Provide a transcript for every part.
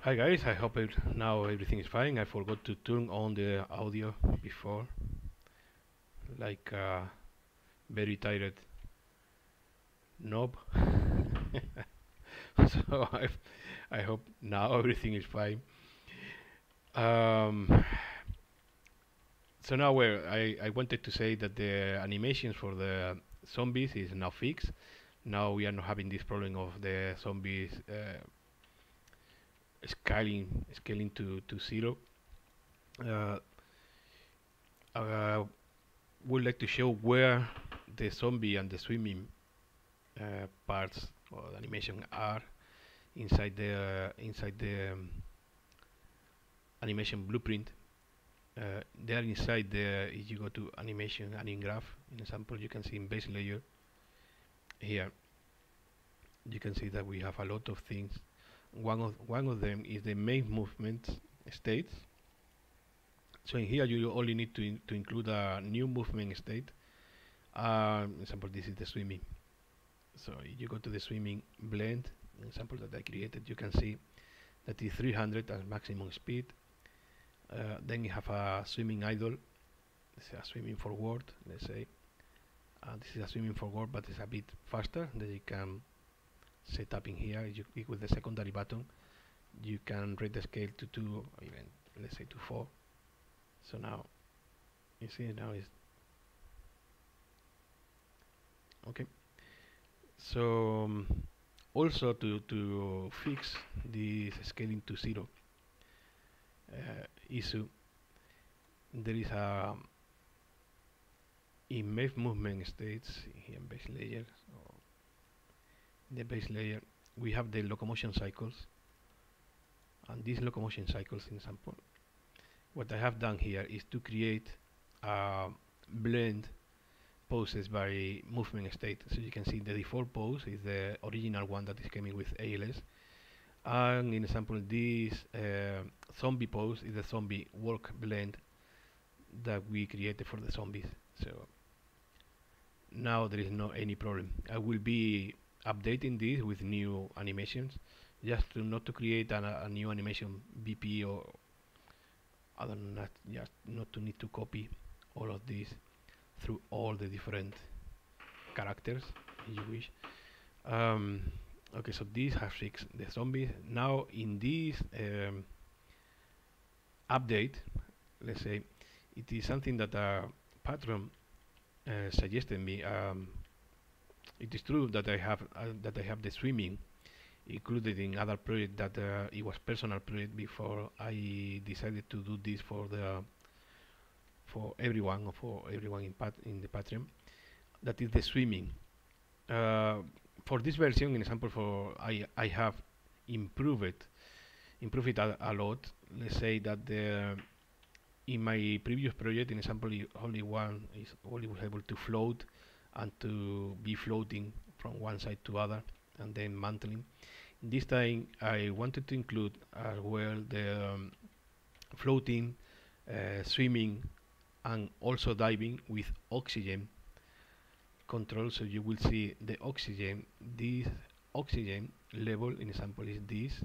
Hi guys, I hope now everything is fine. I forgot to turn on the audio before, like very tired knob. So I hope now everything is fine. Um, so now I wanted to say that the animations for the zombies is now fixed. Now we are not having this problem of the zombies scaling to zero. Uh, I would like to show where the zombie and the swimming parts or the animation are inside the animation blueprint. They are inside the. If you go to animation and in graph, in example, you can see in base layer here. You can see that we have a lot of things. One of them is the main movement states. So in here you only need to include a new movement state. Example, this is the swimming. So if you go to the swimming blend, example that I created, you can see that is 300 as maximum speed. Then you have a swimming idle, let's say a swimming forward, let's say. This is a swimming forward, but it's a bit faster that you can set up in here. You click with the secondary button, you can rate the scale to 2, or even let's say to 4. So now, you see now is okay. So also to fix this scaling to 0 issue, there is a in main movement states here in base layer. So in the base layer we have the locomotion cycles, and these locomotion cycles, in example, what I have done here is to create a blend poses by movement state. So you can see the default pose is the original one that is coming with ALS, and in example this zombie pose is the zombie walk blend that we created for the zombies. So now there is no any problem. I will be updating this with new animations, just to not to create a new animation BP, or other than that, just not to need to copy all of this through all the different characters if you wish. Okay, so this has fixed the zombies. Now in this update, let's say, it is something that a patron suggested me. It is true that I have the swimming included in other project that it was personal project before I decided to do this for everyone, or for everyone in the Patreon. That is the swimming. For this version, in example, for I have improved it a lot. Let's say that in my previous project, in example, only one is only was able to float and to be floating from one side to other and then mantling. This time I wanted to include as well the floating, swimming, and also diving with oxygen control. So you will see the oxygen. This oxygen level, in example, is this.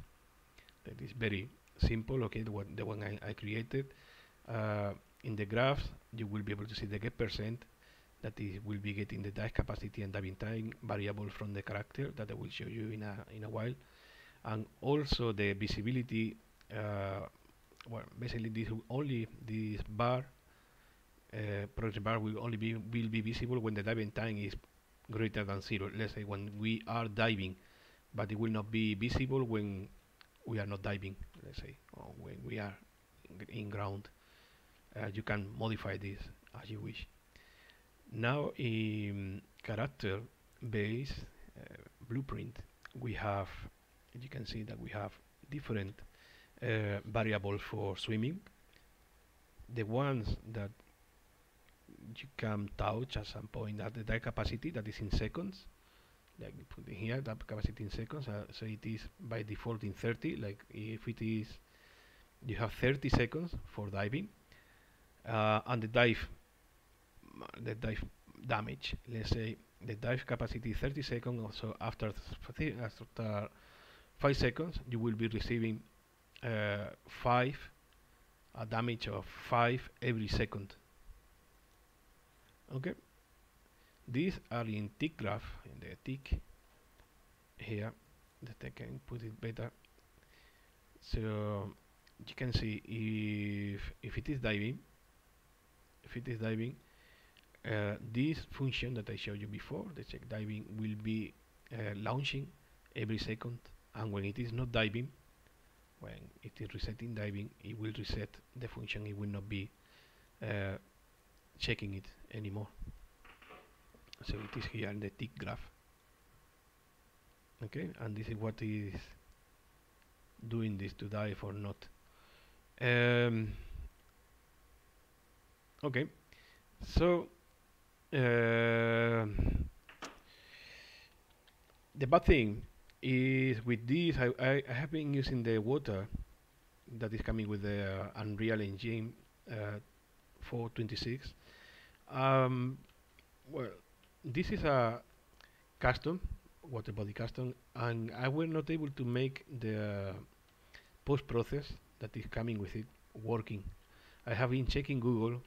That is very simple. Okay, the one I created. In the graphs, you will be able to see the get percent. That is, will be getting the dive capacity and diving time variable from the character that I will show you in a while, and also the visibility. Well, basically, this bar, progress bar will be visible when the diving time is greater than 0. Let's say when we are diving, but it will not be visible when we are not diving. Let's say, or when we are in ground. You can modify this as you wish. Now in character base blueprint, we have, you can see that we have different variables for swimming. The ones that you can touch at some point at the dive capacity, that is in seconds, like we put in here dive capacity in seconds. So it is by default in 30. Like if it is, you have 30 seconds for diving, and the dive damage, let's say the dive capacity 30 seconds. Also after 5 seconds you will be receiving 5, a damage of 5 every second. Okay, these are in tick graph, in the tick here, that I can put it better. So you can see if it is diving, this function that I showed you before, the check diving, will be launching every second, and when it is not diving, when it is resetting diving, it will reset the function. It will not be checking it anymore. So it is here in the tick graph. Okay, and this is what is doing this, to dive or not. Okay, so the bad thing is with this, I have been using the water that is coming with the Unreal Engine 426. Well, this is a custom, water body custom, and I was not able to make the post process that is coming with it working. I have been checking Google.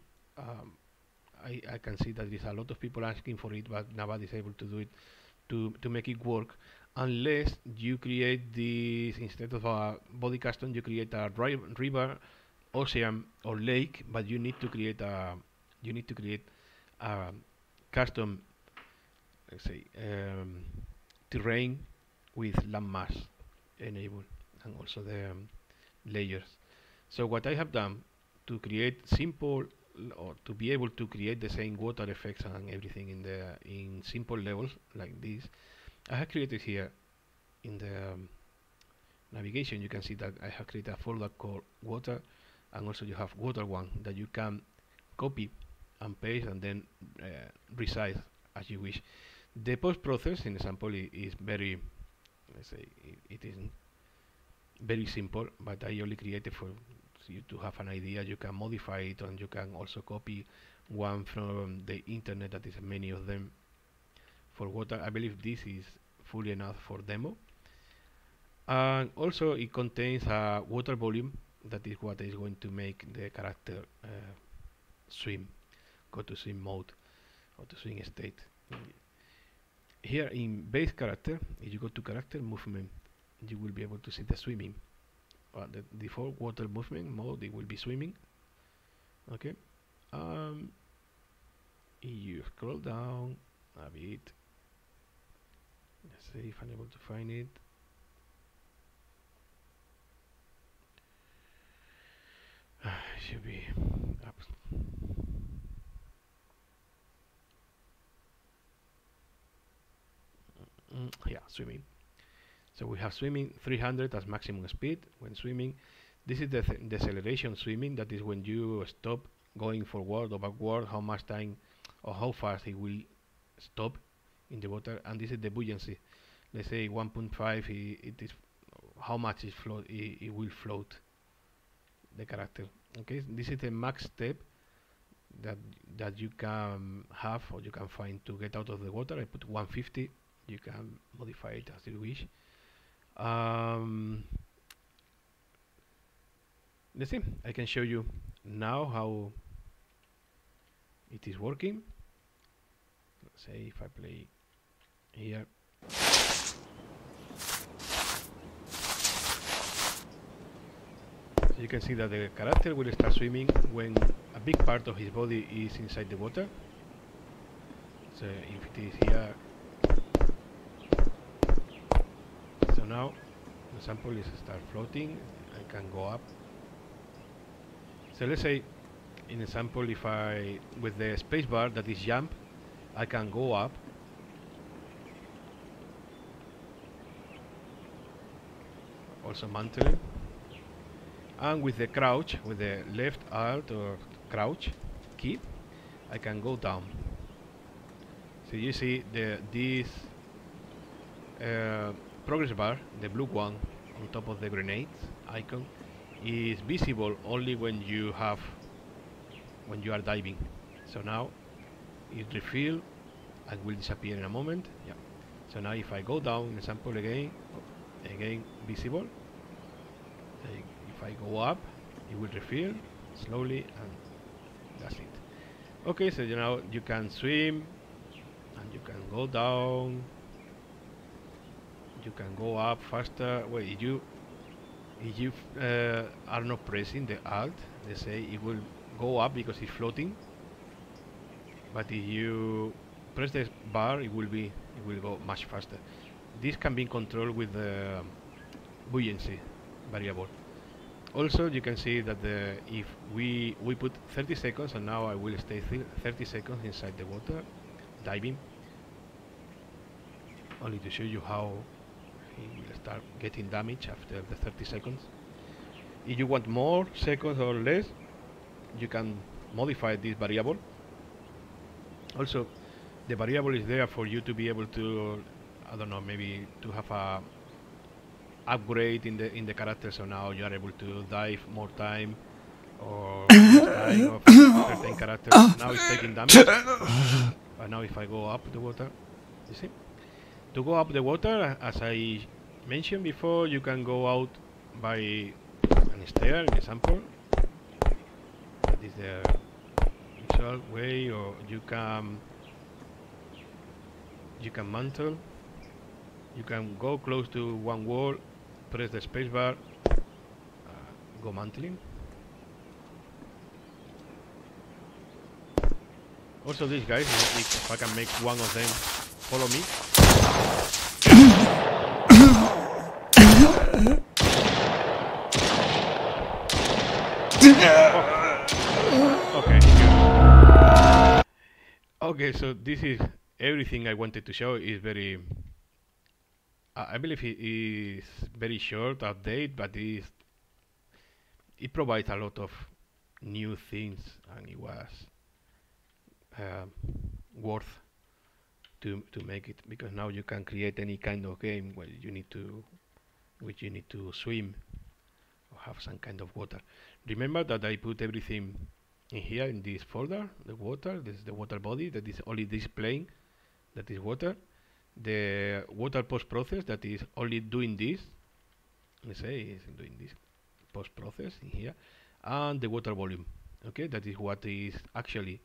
I can see that there's a lot of people asking for it, but nobody's able to do it to make it work, unless you create this, instead of a body custom, you create a river, ocean, or lake, but you need to create a custom, let's say, terrain with landmass enabled, and also the layers. So what I have done to create simple, or to be able to create the same water effects and everything in simple levels like this, I have created here in the navigation. You can see that I have created a folder called water, and also you have water one that you can copy and paste and then resize as you wish. The post process, in example, is very, let's say, it is very simple, but I only created for you to have an idea. You can modify it, and you can also copy one from the internet, that is many of them for water. I believe this is fully enough for demo. And also it contains a water volume, that is what is going to make the character swim, go to swim mode, or to swim state. Here in base character, if you go to character movement, you will be able to see the swimming. The default water movement mode, it will be swimming. Okay. You scroll down a bit. Let's see if I'm able to find it. Should be up. Yeah, swimming. So we have swimming 300 as maximum speed when swimming. This is the deceleration swimming, that is when you stop going forward or backward, how much time or how fast it will stop in the water. And this is the buoyancy. Let's say 1.5, it is how much it will float, the character. Okay, this is the max step that you can have, or you can find, to get out of the water. I put 150. You can modify it as you wish. Let's see, I can show you now how it is working. Let's say if I play here, you can see that the character will start swimming when a big part of his body is inside the water. So if it is here, so now the sample is start floating. I can go up. So let's say, in example, if I, with the spacebar, that is jump, I can go up. Also mantling. And with the crouch, with the left alt or crouch key, I can go down. So you see this progress bar, the blue one on top of the grenade icon, is visible only when you are diving. So now it refill and will disappear in a moment. Yeah. So now if I go down, example again visible. if I go up, it will refill slowly, and that's it. Okay, so now you can swim, and you can go down, you can go up faster. Well, if you are not pressing the alt, let's say it will go up because it's floating. But if you press the bar, it will go much faster. This can be controlled with the buoyancy variable. Also, you can see that if we put 30 seconds, and now I will stay 30 seconds inside the water, diving, only to show you how he will start getting damage after the 30 seconds. If you want more seconds or less, you can modify this variable. Also, the variable is there for you to be able to, I don't know, maybe to have a upgrade in the character, so now you are able to dive more time or less time of certain characters. Now it's taking damage. But now if I go up the water, you see? To go up the water, as I mentioned before, you can go out by an stair, an example. That is the usual way, or you can mantle. You can go close to one wall, press the spacebar, go mantling. Also, these guys, if I can make one of them follow me. Okay. Okay, so this is everything I wanted to show. Is very, I believe it is very short update, but it provides a lot of new things, and it was worth to make it, because now you can create any kind of game where you need to swim or have some kind of water. Remember that I put everything in here in this folder. The water, this is the water body that is only displaying that is water. The water post process that is only doing this. Let's say is doing this post process in here, and the water volume. Okay, that is what is actually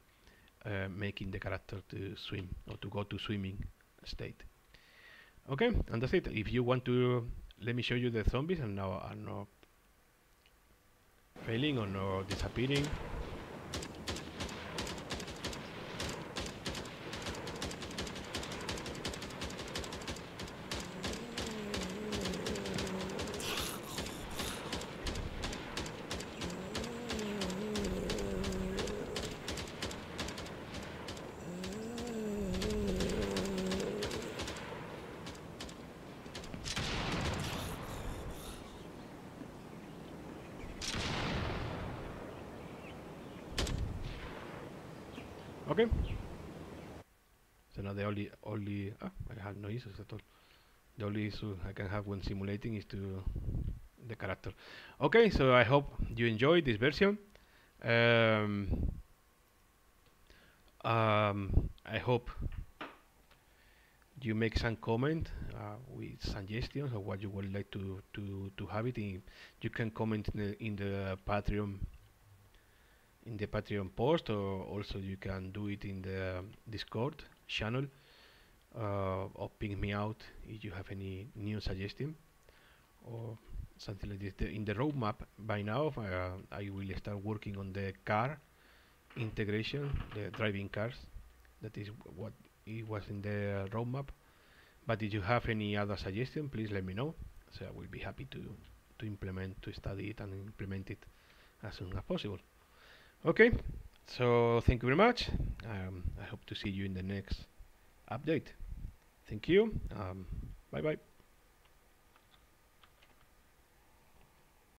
making the character to swim or to go to swimming state. Okay, and that's it. If you want to, let me show you the zombies, and now are not failing or not disappearing. Okay. So now the only I have no issues at all. The only issue I can have when simulating is to the character. Okay, so I hope you enjoyed this version. I hope you make some comment with suggestions of what you would like to have it in. You can comment in the Patreon post, or also you can do it in the Discord channel, or ping me out if you have any new suggestion or something like this. In the roadmap by now, I will start working on the car integration, the driving cars. That is what it was in the roadmap. But if you have any other suggestion, please let me know. So I will be happy to study it and implement it as soon as possible. Okay, so thank you very much. I hope to see you in the next update. Thank you. Bye bye.